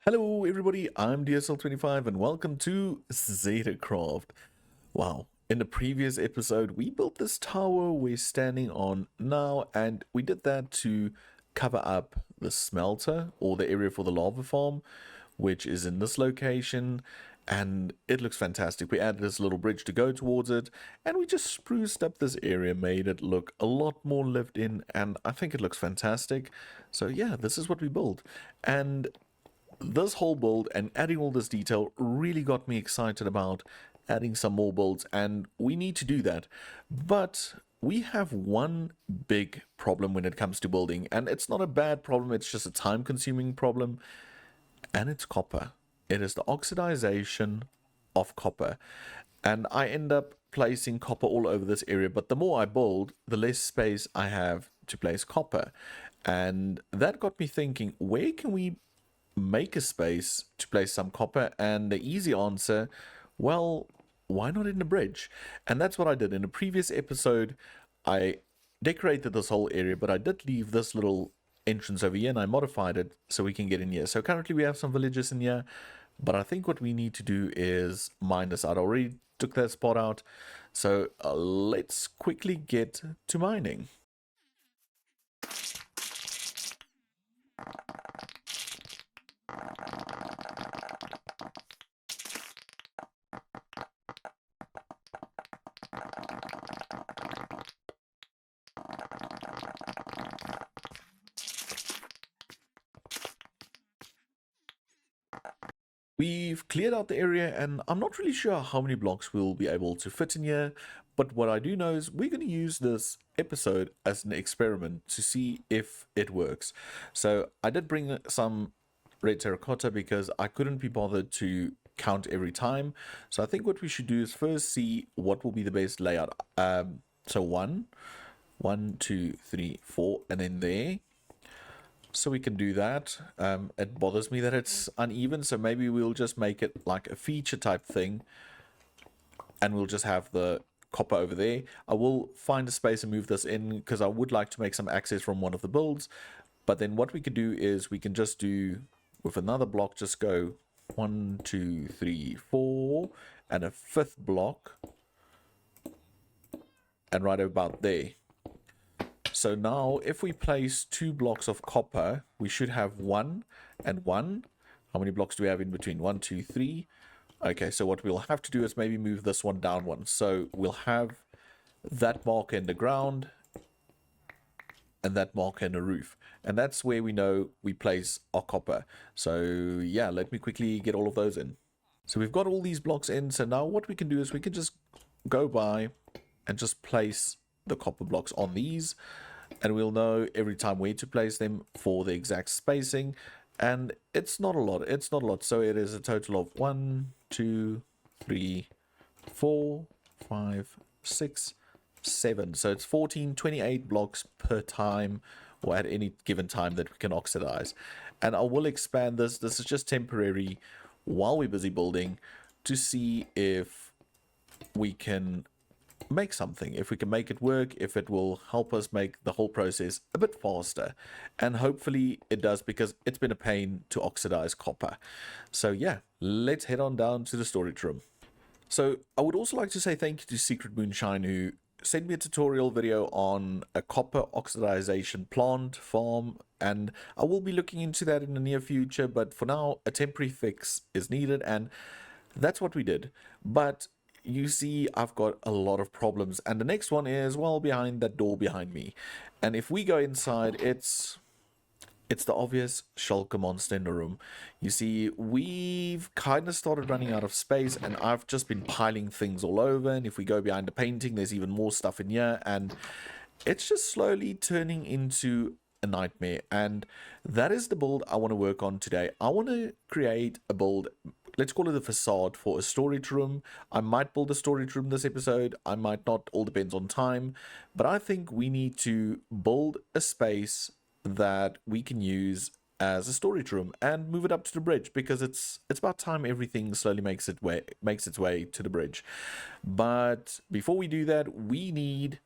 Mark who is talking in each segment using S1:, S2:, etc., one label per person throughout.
S1: Hello everybody, I'm DSL25 and welcome to ZetaCraft. Wow, in the previous episode we built this tower we're standing on now, and we did that to cover up the smelter or the area for the lava farm, which is in this location, and it looks fantastic. We added this little bridge to go towards it, and we just spruced up this area, made it look a lot more lived in, and I think it looks fantastic. So yeah, this is what we built. And this whole build and adding all this detail really got me excited about adding some more builds, and we need to do that. But we have one big problem when it comes to building, and it's not a bad problem, it's just a time consuming problem, and it's copper. It is the oxidization of copper, and I end up placing copper all over this area, but the more I build, the less space I have to place copper. And that got me thinking, where can we make a space to place some copper? And the easy answer, well, why not in the bridge? And that's what I did. In a previous episode, I decorated this whole area, but I did leave this little entrance over here and I modified it so we can get in here. So currently we have some villagers in here, but I think what we need to do is mine this out. I already took that spot out, so let's quickly get to mining. We've cleared out the area, and I'm not really sure how many blocks we'll be able to fit in here, but what I do know is we're going to use this episode as an experiment to see if it works. So I did bring some red terracotta because I couldn't be bothered to count every time. So I think what we should do is first see what will be the best layout. So one, two, three, four, and then there. So we can do that. It bothers me that it's uneven, so maybe we'll just make it like a feature type thing, and we'll just have the copper over there. I will find a space and move this in because I would like to make some access from one of the builds. But then what we could do is we can just do with another block, just go 1, 2, 3, 4, and a fifth block, and right about there. So now if we place 2 blocks of copper, we should have 1 and 1. How many blocks do we have in between? 1, 2, 3. Okay, so what we'll have to do is maybe move this one down one. So we'll have that marker in the ground and that marker in the roof. And that's where we know we place our copper. So yeah, let me quickly get all of those in. So we've got all these blocks in. So now what we can do is we can just go by and just place the copper blocks on these, and we'll know every time where to place them for the exact spacing. And it's not a lot, so it is a total of 1, 2, 3, 4, 5, 6, 7. So it's 14, 28 blocks per time, or at any given time, that we can oxidize. And I will expand this. This is just temporary while we're busy building, to see if we can make something, if we can make it work, if it will help us make the whole process a bit faster. And hopefully it does, because it's been a pain to oxidize copper. So yeah, let's head on down to the storage room. So I would also like to say thank you to Secret Moonshine, who sent me a tutorial video on a copper oxidization plant farm, and I will be looking into that in the near future, but for now a temporary fix is needed, and that's what we did. But you see, I've got a lot of problems, and the next one is, well, behind that door behind me. And if we go inside, it's the obvious shulker monster in the room. You see, we've kind of started running out of space, and I've just been piling things all over. And if we go behind the painting, there's even more stuff in here, and it's just slowly turning into a nightmare. And that is the build I want to work on today. I want to create a build, let's call it a facade, for a storage room. I might build a storage room this episode, I might not, all depends on time. But I think we need to build a space that we can use as a storage room and move it up to the bridge, because it's about time everything slowly makes its way to the bridge. But before we do that, we need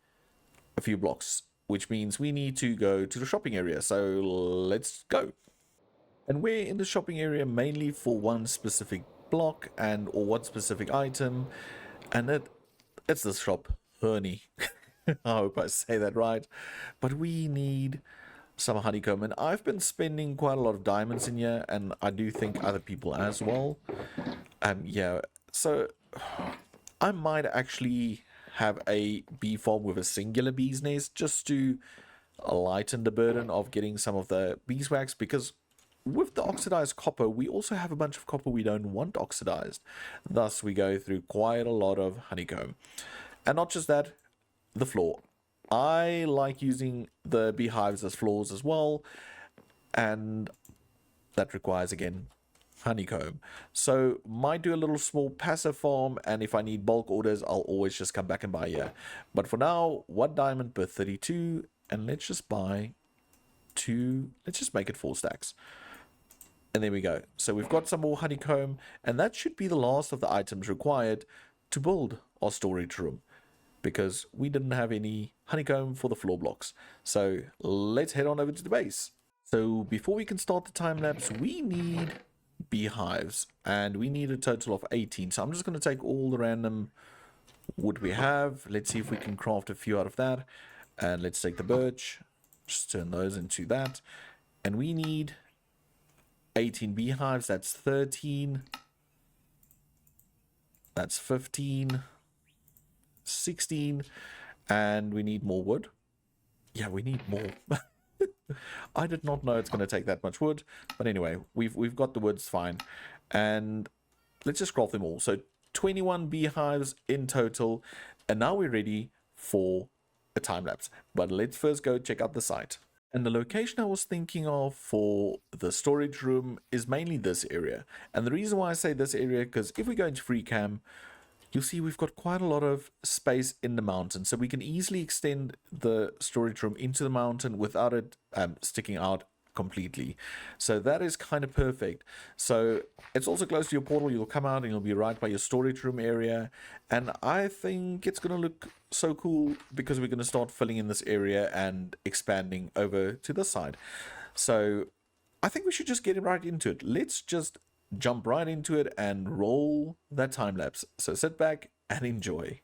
S1: a few blocks, which means we need to go to the shopping area. So let's go. And we're in the shopping area mainly for one specific block and or one specific item, and it's this shop, Honey. I hope I say that right. But we need some honeycomb, and I've been spending quite a lot of diamonds in here, and I do think other people as well. Yeah, so I might actually have a bee farm with a singular bee's nest just to lighten the burden of getting some of the beeswax, because with the oxidized copper, we also have a bunch of copper we don't want oxidized. Thus, we go through quite a lot of honeycomb. And not just that, the floor. I like using the beehives as floors as well, and that requires, again, honeycomb. So might do a little small passive farm, and if I need bulk orders, I'll always just come back and buy here. But for now, 1 diamond per 32, and let's just buy 2, let's just make it 4 stacks. And there we go. So we've got some more honeycomb, and that should be the last of the items required to build our storage room, because we didn't have any honeycomb for the floor blocks. So let's head on over to the base. So before we can start the time lapse, we need beehives, and we need a total of 18. So I'm just going to take all the random wood we have. Let's see if we can craft a few out of that. And let's take the birch, just turn those into that. And we need 18 beehives. That's 13. That's 15. 16. And we need more wood. Yeah, we need more. I did not know it's going to take that much wood, but anyway, we've got the woods fine, and let's just craft them all. So 21 beehives in total, and now we're ready for a time lapse. But let's first go check out the site. And the location I was thinking of for the storage room is mainly this area. And the reason why I say this area, because if we go into free cam, you'll see we've got quite a lot of space in the mountain, so we can easily extend the storage room into the mountain without it sticking out completely. So that is kind of perfect. So it's also close to your portal. You'll come out and you'll be right by your storage room area, and I think it's going to look so cool because we're going to start filling in this area and expanding over to this side. So I think we should just get right into it. Let's just jump right into it and roll that time lapse. So sit back and enjoy.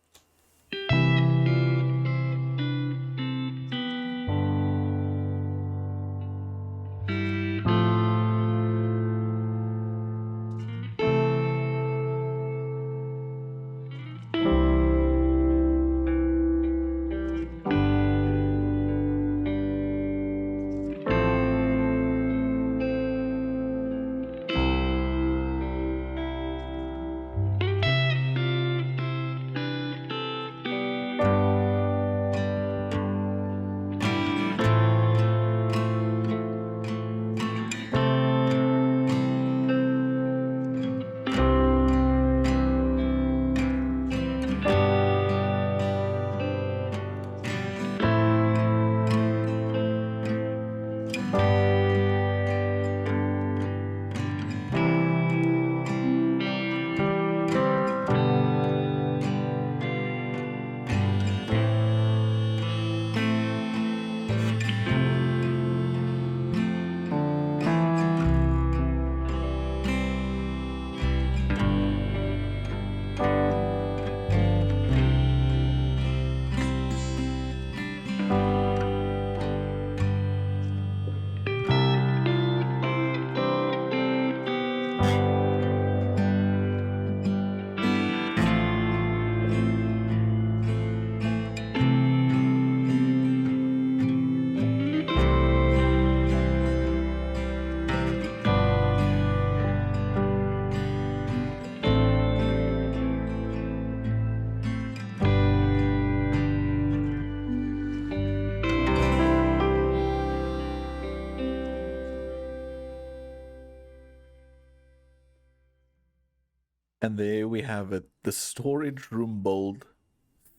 S1: And there we have it, the storage room build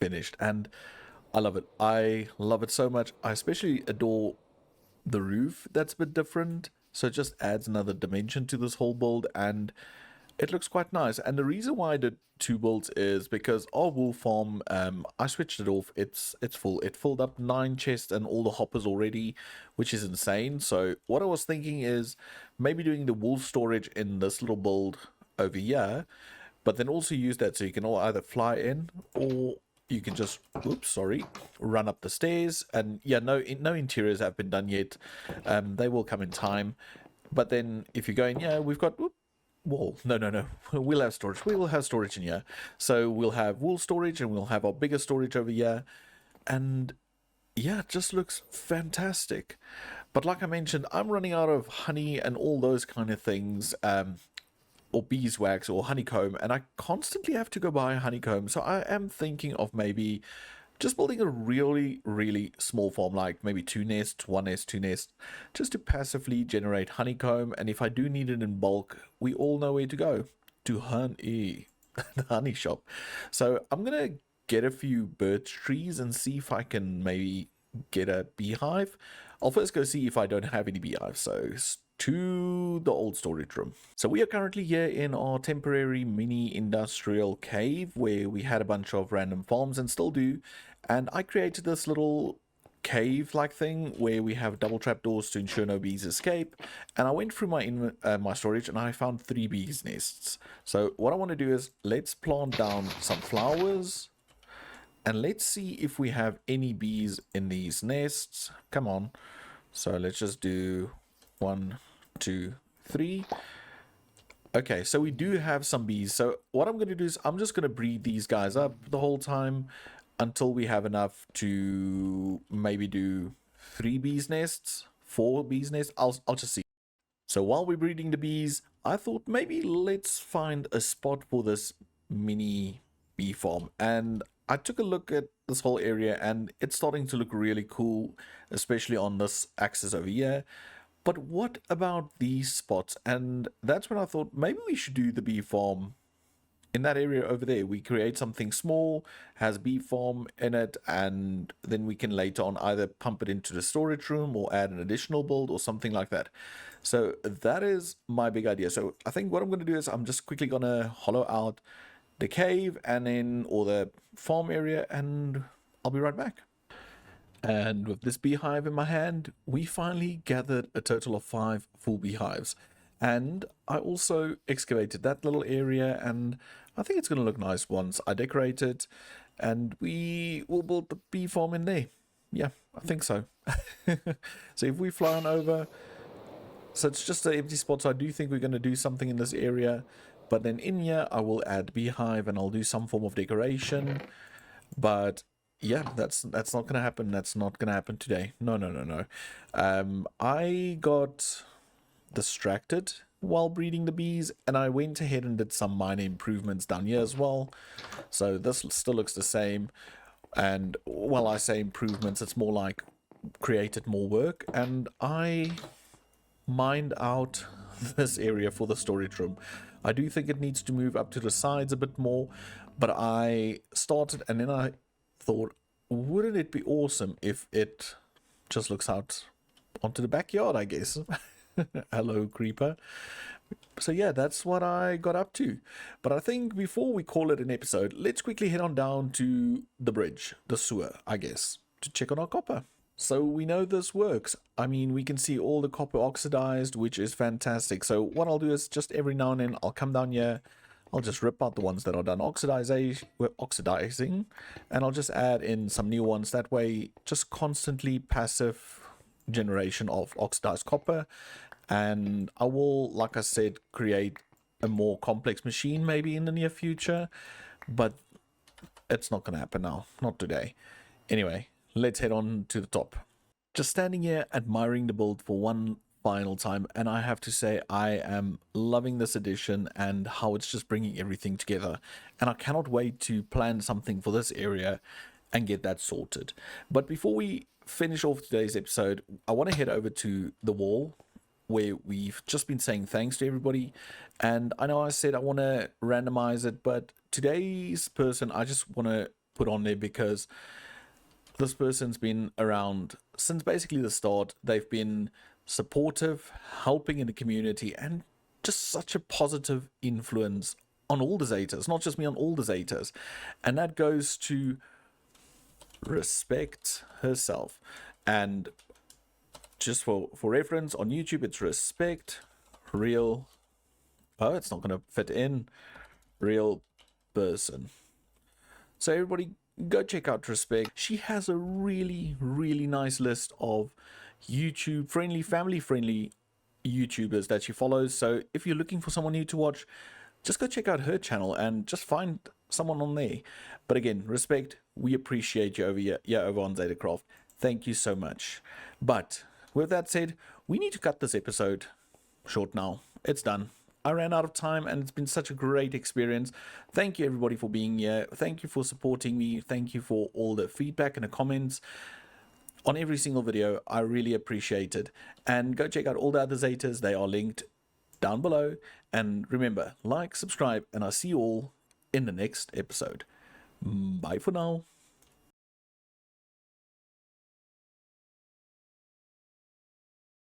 S1: finished. And I love it. I love it so much. I especially adore the roof that's a bit different. So it just adds another dimension to this whole build. And it looks quite nice. And the reason why I did two builds is because our wool farm, I switched it off. It's full. It filled up 9 chests and all the hoppers already, which is insane. So what I was thinking is maybe doing the wool storage in this little build over here, but then also use that so you can all either fly in, or you can just, oops, sorry, run up the stairs. And yeah, no interiors have been done yet. They will come in time. But then if you're going, yeah, we've got wall. No. We'll have storage. We will have storage in here. So we'll have wool storage and we'll have our bigger storage over here. And yeah, it just looks fantastic. But like I mentioned, I'm running out of honey and all those kind of things. Or beeswax or honeycomb, and I constantly have to go buy honeycomb. So I am thinking of maybe just building a really small farm, like maybe 2 nests, 1 nest, 2 nests, just to passively generate honeycomb. And if I do need it in bulk, we all know where to go, to honey, the honey shop. So I'm gonna get a few birch trees and see if I can maybe get a beehive. I'll first go see if I don't have any beehives. So to the old storage room. So we are currently here in our temporary mini industrial cave where we had a bunch of random farms and still do. And I created this little cave like thing where we have double trap doors to ensure no bees escape. And I went through my storage and I found 3 bees nests. So what I want to do is let's plant down some flowers and let's see if we have any bees in these nests. Come on. So let's just do 1, 2, 3. Okay, so we do have some bees. So what I'm going to do is I'm just going to breed these guys up the whole time until we have enough to maybe do 3 bees nests, 4 bees nests. I'll just see. So while we're breeding the bees, I thought maybe let's find a spot for this mini bee farm. And I took a look at this whole area and it's starting to look really cool, especially on this axis over here. But what about these spots? And that's when I thought maybe we should do the bee farm in that area over there. We create something small, has bee farm in it, and then we can later on either pump it into the storage room or add an additional build or something like that. So that is my big idea. So I think what I'm going to do is I'm just quickly going to hollow out the cave and then, or the farm area, and I'll be right back. And with this beehive in my hand, we finally gathered a total of 5 full beehives. And I also excavated that little area, and I think it's going to look nice once I decorate it. And we will build the bee farm in there. Yeah, I think so. So if we fly on over, so it's just an empty spot. So I do think we're going to do something in this area. But then in here, I will add beehive and I'll do some form of decoration. But yeah, that's not gonna happen. That's not gonna happen today. No. I got distracted while breeding the bees, and I went ahead and did some minor improvements down here as well. So this still looks the same. And while I say improvements, it's more like created more work. And I mined out this area for the storage room. I do think it needs to move up to the sides a bit more, but I started and then I thought, wouldn't it be awesome if it just looks out onto the backyard, I guess. Hello, creeper. So yeah, that's what I got up to. But I think before we call it an episode, let's quickly head on down to the bridge, the sewer, I guess, to check on our copper. So we know this works. I mean, we can see all the copper oxidized, which is fantastic. So what I'll do is just every now and then I'll come down here. I'll just rip out the ones that are done oxidizing, and I'll just add in some new ones. That way, just constantly passive generation of oxidized copper. And I will, like I said, create a more complex machine maybe in the near future, but it's not going to happen now, not today. Anyway, let's head on to the top. Just standing here admiring the build for one final time, and I have to say I am loving this edition and how it's just bringing everything together, and I cannot wait to plan something for this area and get that sorted. But before we finish off today's episode, I want to head over to the wall where we've just been saying thanks to everybody. And I know I said I want to randomize it, but today's person I just want to put on there because this person's been around since basically the start. They've been supportive, helping in the community, and just such a positive influence on all the Zetas, not just me, on all the Zetas. And that goes to Respect herself. And just for reference, on YouTube, it's Respect Real. Oh, it's not going to fit in. Real person. So everybody, go check out Respect. She has a really, really nice list of YouTube friendly, family friendly YouTubers that she follows. So if you're looking for someone new to watch, just go check out her channel and just find someone on there. But again, Respect, we appreciate you over here, over on ZetaCraft. Thank you so much. But with that said, we need to cut this episode short now. It's done. I ran out of time, and it's been such a great experience. Thank you everybody for being here. Thank you for supporting me. Thank you for all the feedback and the comments on every single video. I really appreciate it. And go check out all the other Zetas. They are linked down below. And remember, like, subscribe, and I'll see you all in the next episode. Bye for now.